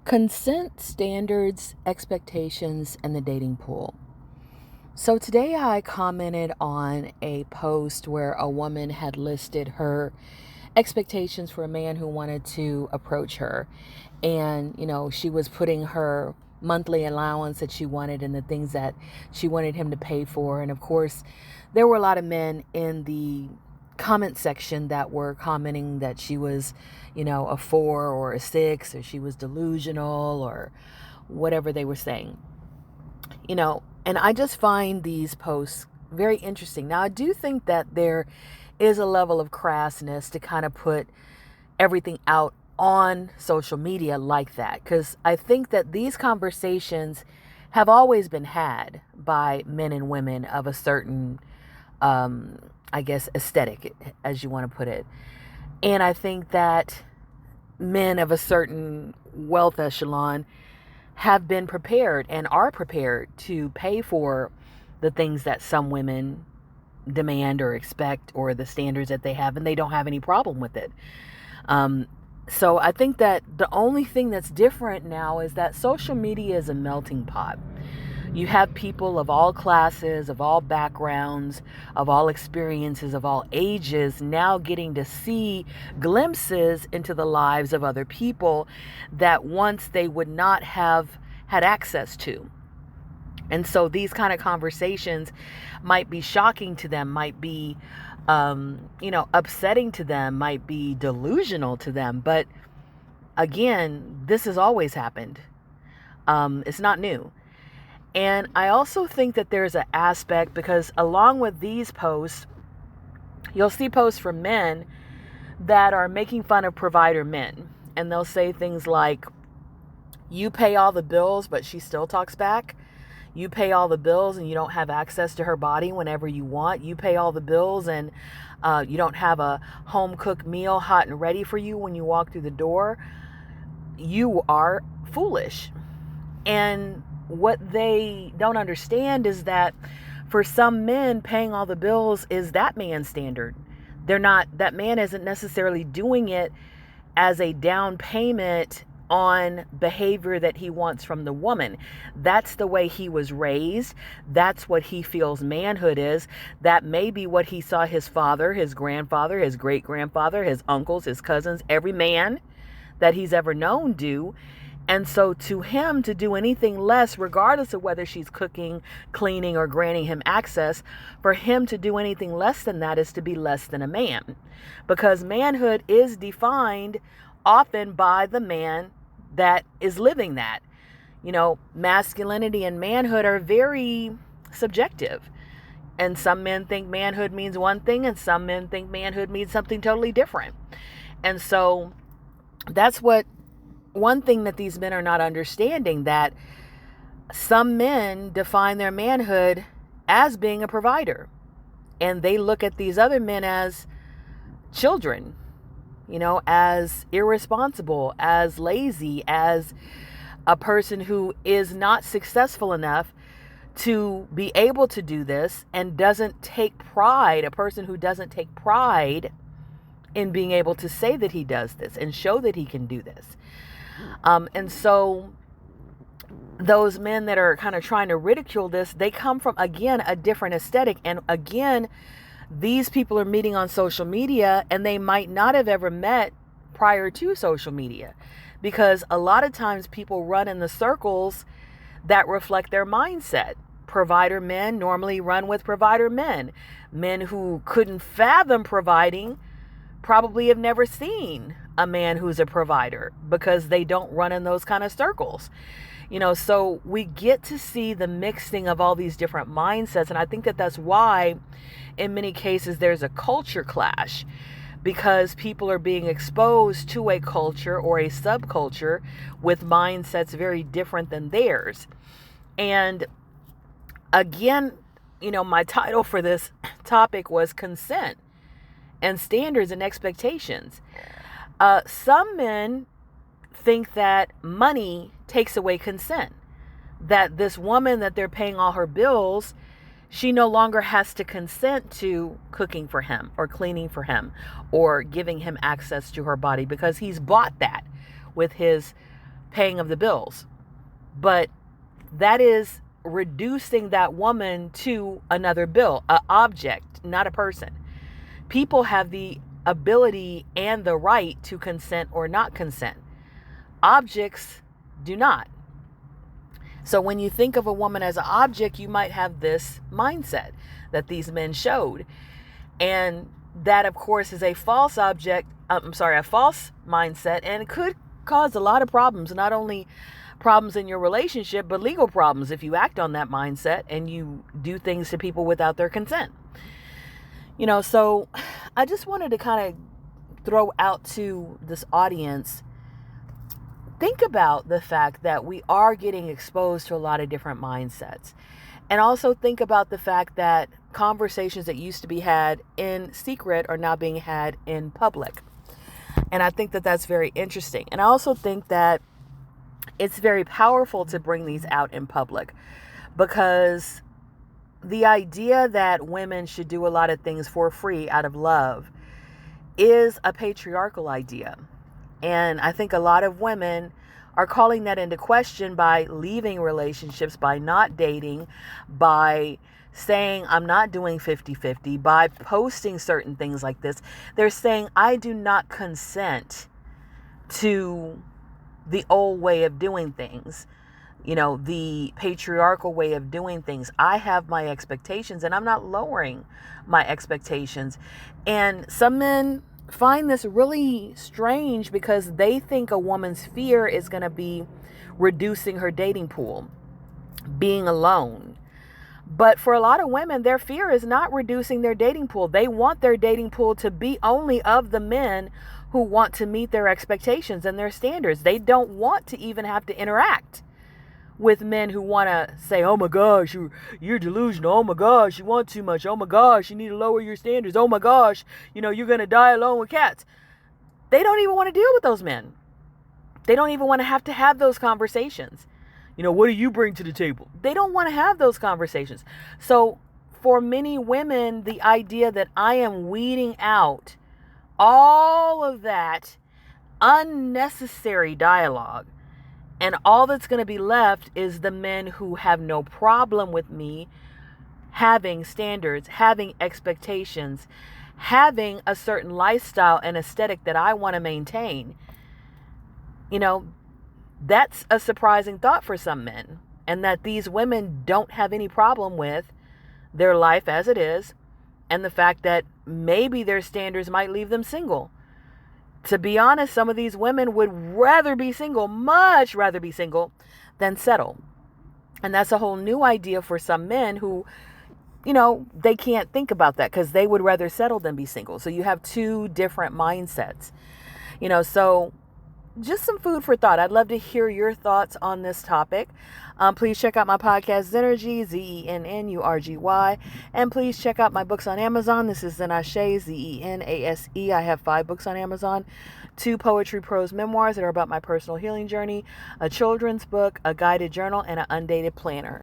Consent standards, expectations, and the dating pool. So today I commented on a post where a woman had listed her expectations for a man who wanted to approach her. And, she was putting her monthly allowance that she wanted and the things that she wanted him to pay for. And of course, there were a lot of men in the comment section that were commenting that she was, a 4 or a 6, or she was delusional or whatever they were saying. And I just find these posts very interesting. Now, I do think that there is a level of crassness to kind of put everything out on social media like that, because I think that these conversations have always been had by men and women of a certain aesthetic, as you want to put it. And I think that men of a certain wealth echelon have been prepared and are prepared to pay for the things that some women demand or expect, or the standards that they have, and they don't have any problem with it. So I think that the only thing that's different now is that social media is a melting pot. You have people of all classes, of all backgrounds, of all experiences, of all ages now getting to see glimpses into the lives of other people that once they would not have had access to. And so these kind of conversations might be shocking to them, might be, upsetting to them, might be delusional to them. But again, this has always happened. It's not new. And I also think that there's an aspect, because along with these posts, you'll see posts from men that are making fun of provider men. And they'll say things like, you pay all the bills, but she still talks back. You pay all the bills and you don't have access to her body whenever you want. You pay all the bills and you don't have a home cooked meal hot and ready for you when you walk through the door. You are foolish. And what they don't understand is that for some men, paying all the bills is that man's standard. That man isn't necessarily doing it as a down payment on behavior that he wants from the woman. That's the way he was raised. That's what he feels manhood is. That may be what he saw his father, his grandfather, his great-grandfather, his uncles, his cousins, every man that he's ever known do. And so to him, to do anything less, regardless of whether she's cooking, cleaning, or granting him access, for him to do anything less than that is to be less than a man. Because manhood is defined often by the man that is living that. Masculinity and manhood are very subjective. And some men think manhood means one thing, and some men think manhood means something totally different. And so that's one thing that these men are not understanding, that some men define their manhood as being a provider. And they look at these other men as children, as irresponsible, as lazy, as a person who is not successful enough to be able to do this and doesn't take pride, a person who doesn't take pride in being able to say that he does this and show that he can do this. And so those men that are kind of trying to ridicule this, they come from, again, a different aesthetic. And again, these people are meeting on social media, and they might not have ever met prior to social media, because a lot of times people run in the circles that reflect their mindset. Provider men normally run with provider men. Men who couldn't fathom providing probably have never seen a man who's a provider, because they don't run in those kind of circles. So we get to see the mixing of all these different mindsets. And I think that that's why in many cases there's a culture clash, because people are being exposed to a culture or a subculture with mindsets very different than theirs. And again, my title for this topic was consent and standards and expectations. Some men think that money takes away consent, that this woman that they're paying all her bills, she no longer has to consent to cooking for him or cleaning for him or giving him access to her body, because he's bought that with his paying of the bills. But that is reducing that woman to another bill, an object, not a person. People have the ability and the right to consent or not consent. Objects do not. So when you think of a woman as an object, you might have this mindset that these men showed. And that, of course, is a false a false mindset, and it could cause a lot of problems, not only problems in your relationship, but legal problems if you act on that mindset and you do things to people without their consent. So I just wanted to kind of throw out to this audience, think about the fact that we are getting exposed to a lot of different mindsets. And also think about the fact that conversations that used to be had in secret are now being had in public. And I think that that's very interesting. And I also think that it's very powerful to bring these out in public, because the idea that women should do a lot of things for free out of love is a patriarchal idea. And I think a lot of women are calling that into question by leaving relationships, by not dating, by saying I'm not doing 50-50, by posting certain things like this. They're saying I do not consent to the old way of doing things, the patriarchal way of doing things. I have my expectations, and I'm not lowering my expectations. And some men find this really strange because they think a woman's fear is going to be reducing her dating pool, being alone. But for a lot of women, their fear is not reducing their dating pool. They want their dating pool to be only of the men who want to meet their expectations and their standards. They don't want to even have to interact with men who want to say, oh my gosh, you're delusional. Oh my gosh, you want too much. Oh my gosh, you need to lower your standards. Oh my gosh, you're going to die alone with cats. They don't even want to deal with those men. They don't even want to have those conversations. What do you bring to the table? They don't want to have those conversations. So for many women, the idea that I am weeding out all of that unnecessary dialogue, and all that's going to be left is the men who have no problem with me having standards, having expectations, having a certain lifestyle and aesthetic that I want to maintain. That's a surprising thought for some men, and that these women don't have any problem with their life as it is, and the fact that maybe their standards might leave them single. To be honest, some of these women would rather be single, much rather be single than settle. And that's a whole new idea for some men who, they can't think about that because they would rather settle than be single. So you have two different mindsets, so just some food for thought. I'd love to hear your thoughts on this topic. Please check out my podcast, Zennurgy, Zennurgy. And please check out my books on Amazon. This is Zennase, Zenase. I have 5 books on Amazon, 2 poetry prose memoirs that are about my personal healing journey, a children's book, a guided journal, and an undated planner.